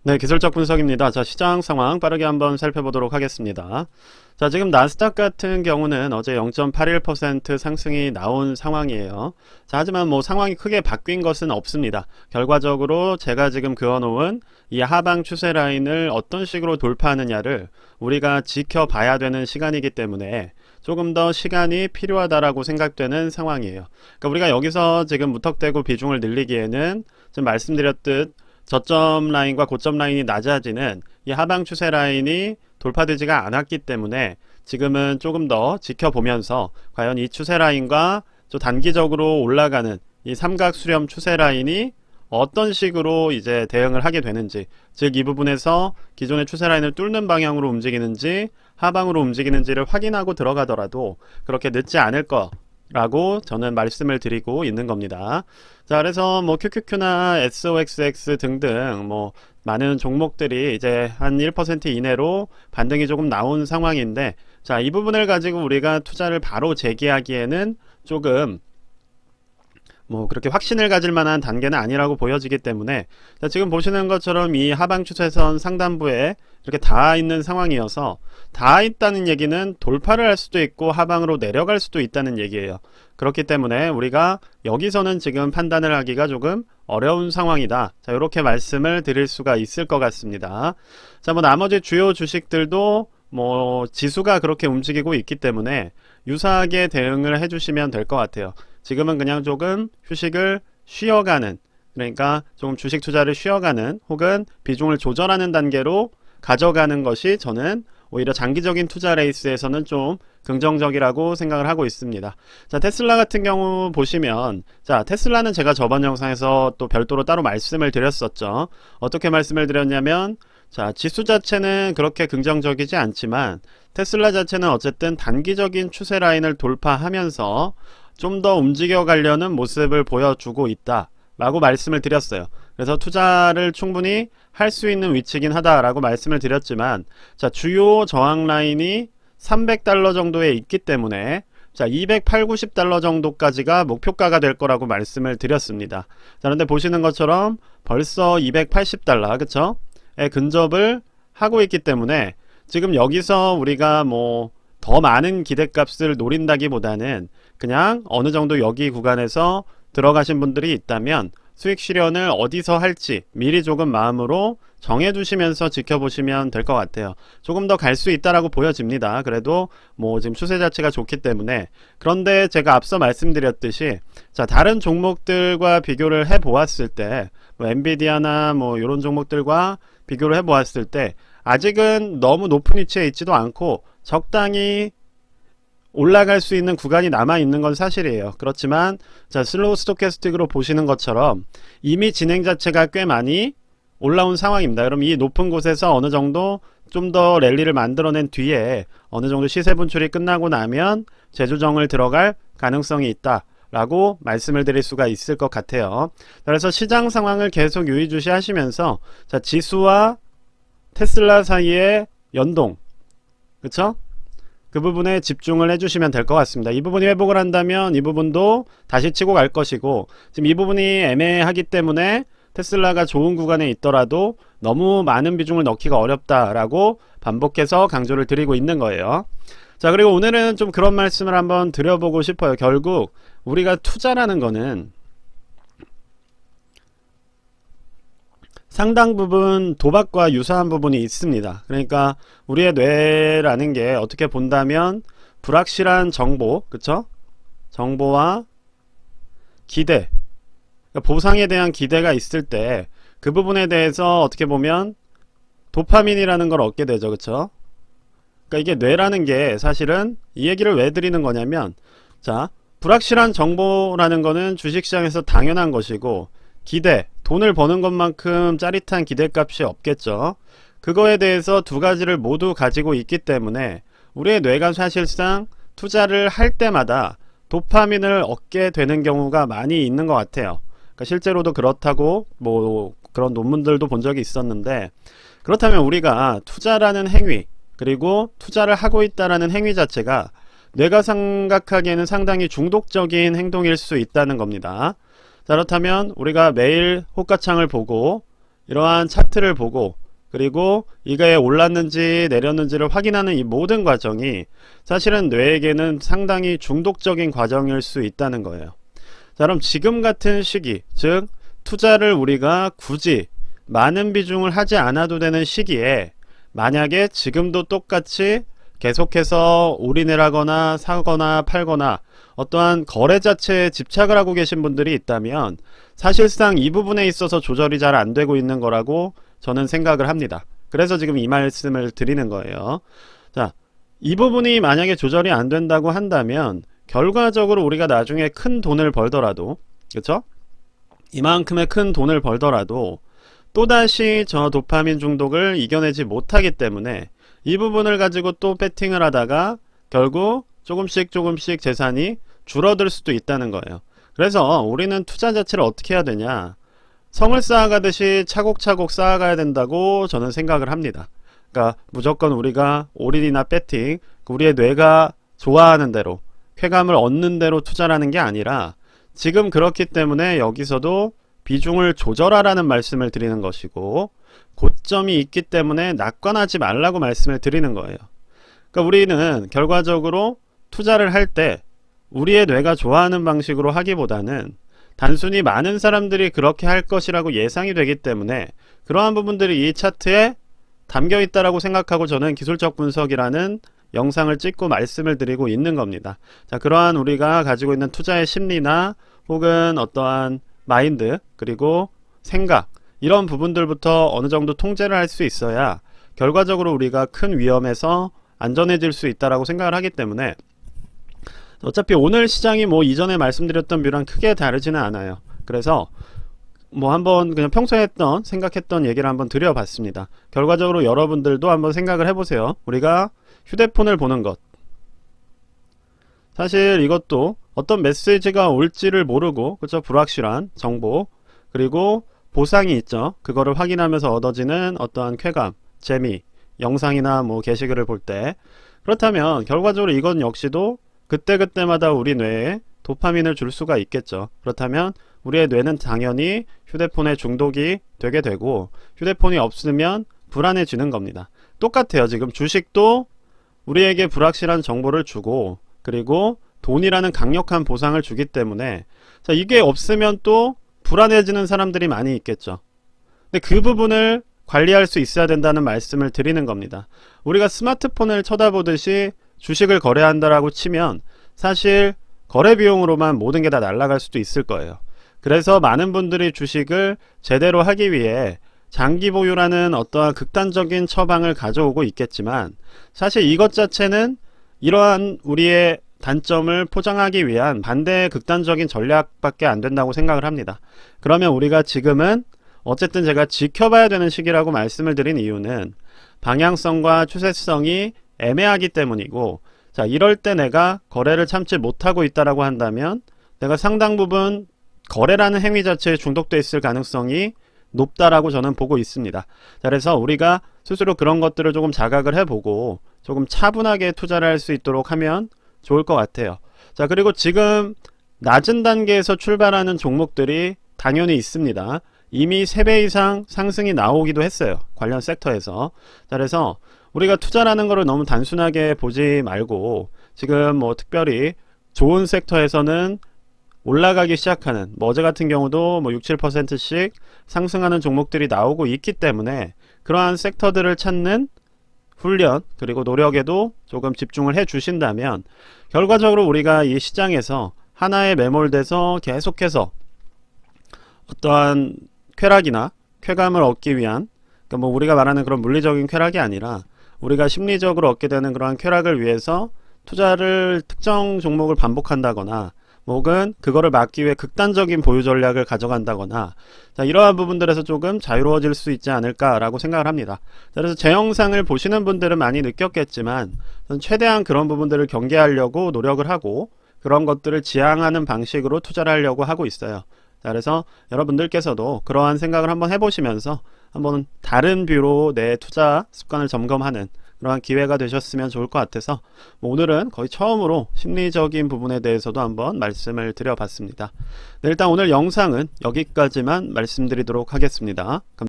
네, 기술적 분석입니다. 자, 시장 상황 빠르게 한번 살펴보도록 하겠습니다. 자, 지금 나스닥 같은 경우는 어제 0.81% 상승이 나온 상황이에요. 자, 하지만 뭐 상황이 크게 바뀐 것은 없습니다. 결과적으로 제가 지금 그어놓은 이 하방 추세 라인을 어떤 식으로 돌파하느냐를 우리가 지켜봐야 되는 시간이기 때문에 조금 더 시간이 필요하다라고 생각되는 상황이에요. 그러니까 우리가 여기서 지금 무턱대고 비중을 늘리기에는 지금 말씀드렸듯 저점 라인과 고점 라인이 낮아지는 이 하방 추세 라인이 돌파되지가 않았기 때문에 지금은 조금 더 지켜보면서 과연 이 추세 라인과 좀 단기적으로 올라가는 이 삼각 수렴 추세 라인이 어떤 식으로 이제 대응을 하게 되는지, 즉 이 부분에서 기존의 추세 라인을 뚫는 방향으로 움직이는지 하방으로 움직이는지를 확인하고 들어가더라도 그렇게 늦지 않을 거라고 저는 말씀을 드리고 있는 겁니다. 자, 그래서 뭐 QQQ나 SOXX 등등 뭐 많은 종목들이 이제 한 1% 이내로 반등이 조금 나온 상황인데, 자, 이 부분을 가지고 우리가 투자를 바로 재개하기에는 조금 뭐 그렇게 확신을 가질 만한 단계는 아니라고 보여지기 때문에, 자, 지금 보시는 것처럼 이 하방 추세선 상단부에 이렇게 닿아 있는 상황이어서, 닿아 있다는 얘기는 돌파를 할 수도 있고 하방으로 내려갈 수도 있다는 얘기예요. 그렇기 때문에 우리가 여기서는 지금 판단을 하기가 조금 어려운 상황이다. 자, 이렇게 말씀을 드릴 수가 있을 것 같습니다. 자, 뭐 나머지 주요 주식들도 뭐 지수가 그렇게 움직이고 있기 때문에 유사하게 대응을 해주시면 될 것 같아요. 지금은 그냥 조금 휴식을 쉬어가는, 그러니까 조금 주식 투자를 쉬어가는 혹은 비중을 조절하는 단계로 가져가는 것이 저는 오히려 장기적인 투자 레이스에서는 좀 긍정적이라고 생각을 하고 있습니다. 자, 테슬라 같은 경우 보시면, 자, 테슬라는 제가 저번 영상에서 또 별도로 따로 말씀을 드렸었죠. 어떻게 말씀을 드렸냐면, 자, 지수 자체는 그렇게 긍정적이지 않지만 테슬라 자체는 어쨌든 단기적인 추세 라인을 돌파하면서 좀 더 움직여 가려는 모습을 보여주고 있다 라고 말씀을 드렸어요. 그래서 투자를 충분히 할 수 있는 위치긴 하다라고 말씀을 드렸지만, 자, 주요 저항 라인이 300달러 정도에 있기 때문에, 자, 280, 90달러 정도까지가 목표가가 될 거라고 말씀을 드렸습니다. 자, 그런데 보시는 것처럼 벌써 280달러, 그쵸? 에 근접을 하고 있기 때문에 지금 여기서 우리가 뭐 더 많은 기대값을 노린다기보다는 그냥 어느 정도 여기 구간에서 들어가신 분들이 있다면 수익 실현을 어디서 할지 미리 조금 마음으로 정해두시면서 지켜보시면 될 것 같아요. 조금 더 갈 수 있다라고 보여집니다. 그래도 뭐 지금 추세 자체가 좋기 때문에. 그런데 제가 앞서 말씀드렸듯이, 자, 다른 종목들과 비교를 해 보았을 때, 뭐 엔비디아나 뭐 이런 종목들과 비교를 해 보았을 때 아직은 너무 높은 위치에 있지도 않고 적당히 올라갈 수 있는 구간이 남아 있는 건 사실이에요. 그렇지만, 자, 슬로우 스토캐스틱으로 보시는 것처럼 이미 진행 자체가 꽤 많이 올라온 상황입니다. 그럼 이 높은 곳에서 어느 정도 좀 더 랠리를 만들어낸 뒤에 어느 정도 시세 분출이 끝나고 나면 재조정을 들어갈 가능성이 있다 라고 말씀을 드릴 수가 있을 것 같아요. 그래서 시장 상황을 계속 유의주시 하시면서, 자, 지수와 테슬라 사이의 연동, 그쵸? 그 부분에 집중을 해주시면 될 것 같습니다. 이 부분이 회복을 한다면 이 부분도 다시 치고 갈 것이고, 지금 이 부분이 애매하기 때문에 테슬라가 좋은 구간에 있더라도 너무 많은 비중을 넣기가 어렵다라고 반복해서 강조를 드리고 있는 거예요. 자, 그리고 오늘은 좀 그런 말씀을 한번 드려보고 싶어요. 결국 우리가 투자라는 거는 상당 부분 도박과 유사한 부분이 있습니다. 그러니까 우리의 뇌라는 게 어떻게 본다면 불확실한 정보, 그쵸? 정보와 기대, 그러니까 보상에 대한 기대가 있을 때 그 부분에 대해서 어떻게 보면 도파민이라는 걸 얻게 되죠. 그쵸? 그러니까 이게 뇌라는 게 사실은 이 얘기를 왜 드리는 거냐면, 자, 불확실한 정보라는 거는 주식시장에서 당연한 것이고, 기대, 돈을 버는 것만큼 짜릿한 기대값이 없겠죠. 그거에 대해서 두 가지를 모두 가지고 있기 때문에 우리의 뇌가 사실상 투자를 할 때마다 도파민을 얻게 되는 경우가 많이 있는 것 같아요. 그러니까 실제로도 그렇다고 뭐 그런 논문들도 본 적이 있었는데, 그렇다면 우리가 투자라는 행위, 그리고 투자를 하고 있다라는 행위 자체가 뇌가 생각하기에는 상당히 중독적인 행동일 수 있다는 겁니다. 자, 그렇다면 우리가 매일 호가창을 보고 이러한 차트를 보고 그리고 이게 올랐는지 내렸는지를 확인하는 이 모든 과정이 사실은 뇌에게는 상당히 중독적인 과정일 수 있다는 거예요. 자, 그럼 지금 같은 시기, 즉 투자를 우리가 굳이 많은 비중을 하지 않아도 되는 시기에 만약에 지금도 똑같이 계속해서 올인을 하거나 사거나 팔거나 어떠한 거래 자체에 집착을 하고 계신 분들이 있다면 사실상 이 부분에 있어서 조절이 잘 안 되고 있는 거라고 저는 생각을 합니다. 그래서 지금 이 말씀을 드리는 거예요. 자, 이 부분이 만약에 조절이 안 된다고 한다면 결과적으로 우리가 나중에 큰 돈을 벌더라도, 그쵸? 이만큼의 큰 돈을 벌더라도 또다시 저 도파민 중독을 이겨내지 못하기 때문에 이 부분을 가지고 또 배팅을 하다가 결국 조금씩 재산이 줄어들 수도 있다는 거예요. 그래서 우리는 투자 자체를 어떻게 해야 되냐, 성을 쌓아가듯이 차곡차곡 쌓아가야 된다고 저는 생각을 합니다. 그러니까 무조건 우리가 올인이나 배팅, 우리의 뇌가 좋아하는 대로 쾌감을 얻는 대로 투자라는 게 아니라 지금 그렇기 때문에 여기서도 비중을 조절하라는 말씀을 드리는 것이고 고점이 있기 때문에 낙관하지 말라고 말씀을 드리는 거예요. 그러니까 우리는 결과적으로 투자를 할 때 우리의 뇌가 좋아하는 방식으로 하기보다는 단순히 많은 사람들이 그렇게 할 것이라고 예상이 되기 때문에 그러한 부분들이 이 차트에 담겨 있다라고 생각하고 저는 기술적 분석이라는 영상을 찍고 말씀을 드리고 있는 겁니다. 자, 그러한 우리가 가지고 있는 투자의 심리나 혹은 어떠한 마인드 그리고 생각, 이런 부분들부터 어느 정도 통제를 할 수 있어야 결과적으로 우리가 큰 위험에서 안전해질 수 있다라고 생각을 하기 때문에 어차피 오늘 시장이 뭐 이전에 말씀드렸던 뷰랑 크게 다르지는 않아요. 그래서 뭐 한번 그냥 평소에 생각했던 얘기를 한번 드려봤습니다. 결과적으로 여러분들도 한번 생각을 해보세요. 우리가 휴대폰을 보는 것, 사실 이것도 어떤 메시지가 올지를 모르고, 그쵸, 불확실한 정보 그리고 보상이 있죠. 그거를 확인하면서 얻어지는 어떠한 쾌감, 재미, 영상이나 뭐 게시글을 볼 때, 그렇다면 결과적으로 이건 역시도 그때그때마다 우리 뇌에 도파민을 줄 수가 있겠죠. 그렇다면 우리의 뇌는 당연히 휴대폰에 중독이 되게 되고 휴대폰이 없으면 불안해지는 겁니다. 똑같아요. 지금 주식도 우리에게 불확실한 정보를 주고 그리고 돈이라는 강력한 보상을 주기 때문에, 자, 이게 없으면 또 불안해지는 사람들이 많이 있겠죠. 근데 그 부분을 관리할 수 있어야 된다는 말씀을 드리는 겁니다. 우리가 스마트폰을 쳐다보듯이 주식을 거래한다라고 치면 사실 거래 비용으로만 모든 게 다 날아갈 수도 있을 거예요. 그래서 많은 분들이 주식을 제대로 하기 위해 장기 보유라는 어떠한 극단적인 처방을 가져오고 있겠지만 사실 이것 자체는 이러한 우리의 단점을 포장하기 위한 반대의 극단적인 전략밖에 안 된다고 생각을 합니다. 그러면 우리가 지금은 어쨌든 제가 지켜봐야 되는 시기라고 말씀을 드린 이유는 방향성과 추세성이 애매하기 때문이고, 자, 이럴 때 내가 거래를 참지 못하고 있다라고 한다면 내가 상당 부분 거래라는 행위 자체에 중독돼 있을 가능성이 높다라고 저는 보고 있습니다. 자, 그래서 우리가 스스로 그런 것들을 조금 자각을 해보고 조금 차분하게 투자를 할 수 있도록 하면 좋을 것 같아요. 자, 그리고 지금 낮은 단계에서 출발하는 종목들이 당연히 있습니다. 이미 3배 이상 상승이 나오기도 했어요. 관련 섹터에서. 자, 그래서 우리가 투자라는 거를 너무 단순하게 보지 말고 지금 뭐 특별히 좋은 섹터에서는 올라가기 시작하는, 뭐 어제 같은 경우도 뭐 6, 7%씩 상승하는 종목들이 나오고 있기 때문에 그러한 섹터들을 찾는 훈련 그리고 노력에도 조금 집중을 해 주신다면 결과적으로 우리가 이 시장에서 하나에 매몰돼서 계속해서 어떠한 쾌락이나 쾌감을 얻기 위한, 그러니까 뭐 우리가 말하는 그런 물리적인 쾌락이 아니라 우리가 심리적으로 얻게 되는 그러한 쾌락을 위해서 투자를 특정 종목을 반복한다거나 혹은 그거를 막기 위해 극단적인 보유 전략을 가져간다거나, 자, 이러한 부분들에서 조금 자유로워질 수 있지 않을까라고 생각을 합니다. 자, 그래서 제 영상을 보시는 분들은 많이 느꼈겠지만 저는 최대한 그런 부분들을 경계하려고 노력을 하고 그런 것들을 지향하는 방식으로 투자를 하려고 하고 있어요. 자, 그래서 여러분들께서도 그러한 생각을 한번 해보시면서 한번 다른 뷰로 내 투자 습관을 점검하는 그러한 기회가 되셨으면 좋을 것 같아서 오늘은 거의 처음으로 심리적인 부분에 대해서도 한번 말씀을 드려봤습니다. 네, 일단 오늘 영상은 여기까지만 말씀드리도록 하겠습니다.